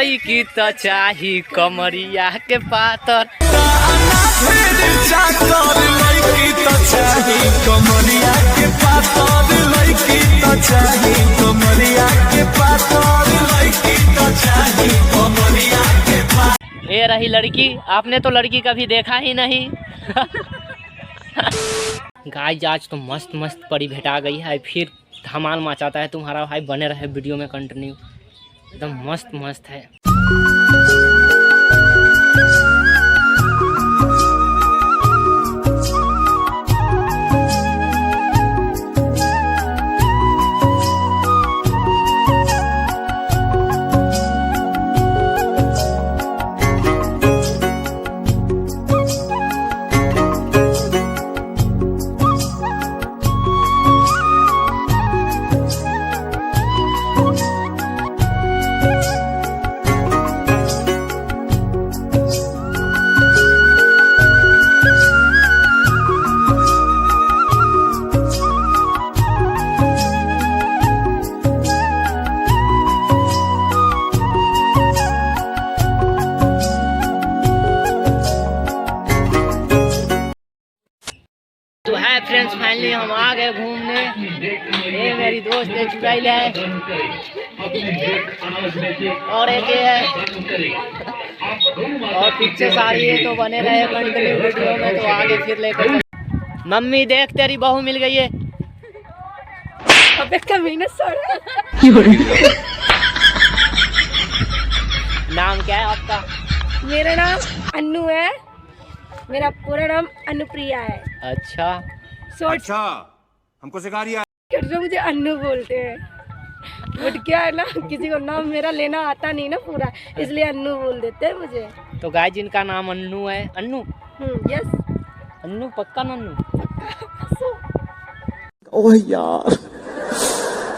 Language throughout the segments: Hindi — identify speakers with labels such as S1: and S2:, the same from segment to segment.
S1: लड़की तो चाही कमरिया के पातर,
S2: लड़की तो चाही कमरिया के पातर, लड़की तो चाही कमरिया के पातर, लड़की तो चाही कमरिया के पातर।
S1: ये रही लड़की, आपने तो लड़की कभी देखा ही नहीं। गाइस आज तो मस्त मस्त परी भेटा गई है, फिर धमाल मचाता है तुम्हारा भाई। बने रहे वीडियो में कंटिन्यू, एकदम मस्त मस्त है। तो है फ्रेंड्स, फाइनली हम आ गए घूमने। ये मेरी दोस्त है चुड़ैल है, और एक ये है, और पीछे सारी है। तो बने रहे कंटिन्यू वीडियो में, तो आगे फिर लेकर। मम्मी देख तेरी बहू मिल गई है।
S3: अबे कमीने
S1: नाम क्या है आपका?
S3: मेरा नाम अन्नू है, मेरा पूरा नाम अनुप्रिया है।
S1: अच्छा
S2: अच्छा, हमको सिखा रही है।
S3: जो मुझे अन्नू बोलते हैं, बट क्या है ना, किसी को नाम मेरा लेना आता नहीं ना पूरा, इसलिए अन्नू बोल देते हैं मुझे।
S1: तो गाइस जिनका नाम अन्नू है, अन्नू
S3: यस,
S1: अन्नू पक्का नन्नू।
S2: ओह यार,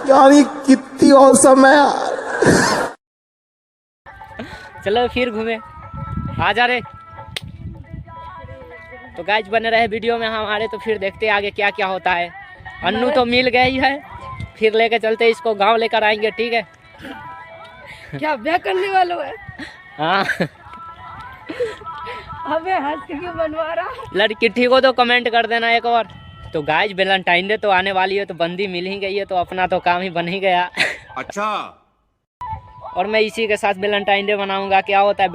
S2: यार ये कितनी औसम है यार।
S1: चलो फिर घूमे, आ जा रे। तो गाइस बने रहे वीडियो में हमारे, तो फिर देखते हैं आगे क्या क्या होता है। अन्नू तो मिल गई है, फिर लेके चलते इसको गांव लेकर आएंगे, ठीक है?
S3: क्या ब्याह करने वालों है?
S1: हाँ।
S3: अबे हंस के क्यों बनवा रहा?
S1: लड़की ठीक हो तो कमेंट कर देना एक और। तो गाइस वैलेंटाइन डे तो आने वाली है, तो बंदी मिल ही गई है, तो अपना तो काम ही बन ही गया।
S2: अच्छा,
S1: और मैं इसी के साथ वैलेंटाइन डे मनाऊंगा। क्या होता है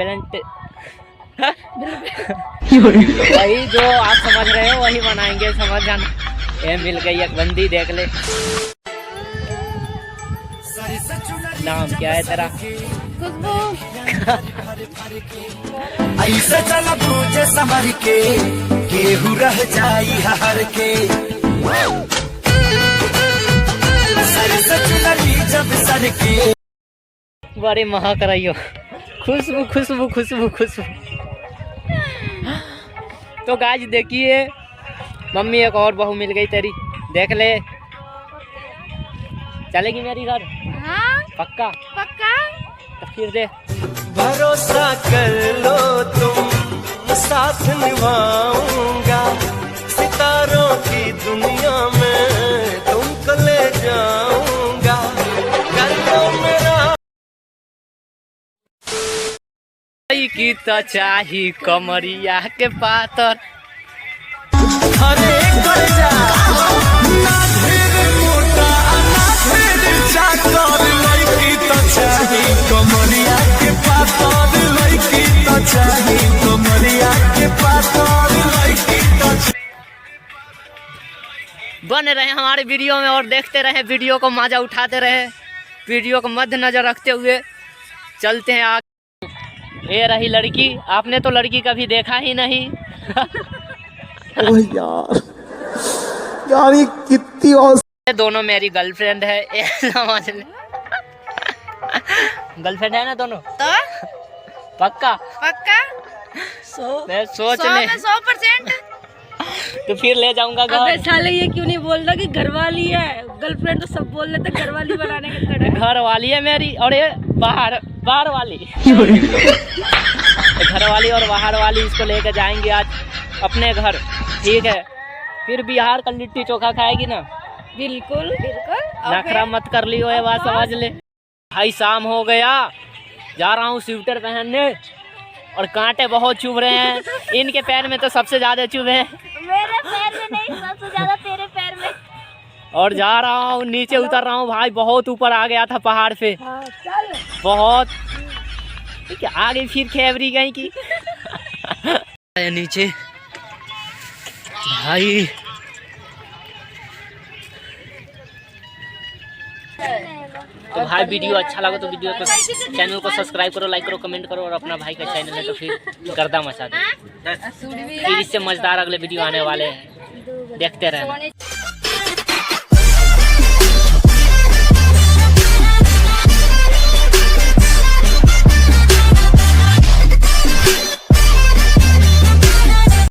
S1: वही जो आप समझ रहे हो वही मनाएंगे, समझ जाना। ये मिल गई एक बंदी, देख ले। नाम क्या है तेरा?
S3: खुशबू।
S2: ऐसे चला तुझे संभर के, केहू रह जाई हर के। सर से चुनरी जब सर के,
S1: बड़े महक रही हो, खुशबू खुशबू खुशबू खुशबू। तो गाइस देखिए, मम्मी एक और बहू मिल गई तेरी, देख ले। चलेगी मेरी घर?
S3: हाँ
S1: पक्का
S3: पक्का।
S1: तो फिर दे।
S2: भरोसा कर लो तुम, साथ निभाऊंगा। सितारों की दुनिया में तुमको ले जाऊंगा। कर लो मेरा
S1: की तो चाही कमरिया के पातर,
S2: अरे कर जा ना ढेर मोटा ना ढेर चाकर, लड़की तो चाही कमरिया के पातर, लड़की तो चाही कमरिया के पातर, लड़की तो।
S1: बने रहे हमारे वीडियो में और देखते रहे, वीडियो को मजा उठाते रहे, वीडियो को मद्देनजर रखते हुए चलते हैं आगे। ये रही लड़की, आपने तो लड़की कभी देखा ही नहीं।
S2: ओह यार, यार ये कितनी
S1: ये दोनों मेरी गर्लफ्रेंड है, ये समझ ले। गर्लफ्रेंड है ना दोनों?
S3: तो
S1: पक्का
S3: पक्का।
S1: मैं सोच ले
S3: 100%।
S1: तो फिर ले जाऊंगा
S3: अबे
S1: घर।
S3: साले ये क्यों नहीं बोल रहा कि घरवाली है? गर्लफ्रेंड तो सब बोल लेते, घरवाली बनाने के खड़े।
S1: घर वाली है मेरी, और ये बाहर बाहर वाली। घर वाली और बाहर वाली, इसको लेकर जाएंगे आज अपने घर, ठीक है? फिर बिहार का लिट्टी चोखा खाएगी ना?
S3: बिल्कुल बिल्कुल।
S1: नखरा मत कर लियो, ये बात समझ ले। भाई शाम हो गया, जा रहा हूँ स्वेटर पहनने और कांटे बहुत चुभ रहे हैं। इनके पैर में तो सबसे ज्यादा चुभे हैं।
S3: मेरे पैर में नहीं, सबसे ज्यादा तेरे पैर में।
S1: और जा रहा हूँ, नीचे उतर रहा हूँ भाई, बहुत ऊपर आ गया था पहाड़ पे।
S3: हाँ, चल।
S1: बहुत ठीक है, आगे फिर खेबरी गई की नीचे भाई। तो भाई वीडियो अच्छा लगा तो वीडियो को, चैनल को सब्सक्राइब करो, लाइक करो, कमेंट करो। और अपना भाई का चैनल है तो फिर गर्दा मचा दो। फिर इससे मजेदार अगले वीडियो आने वाले हैं, देखते रहना।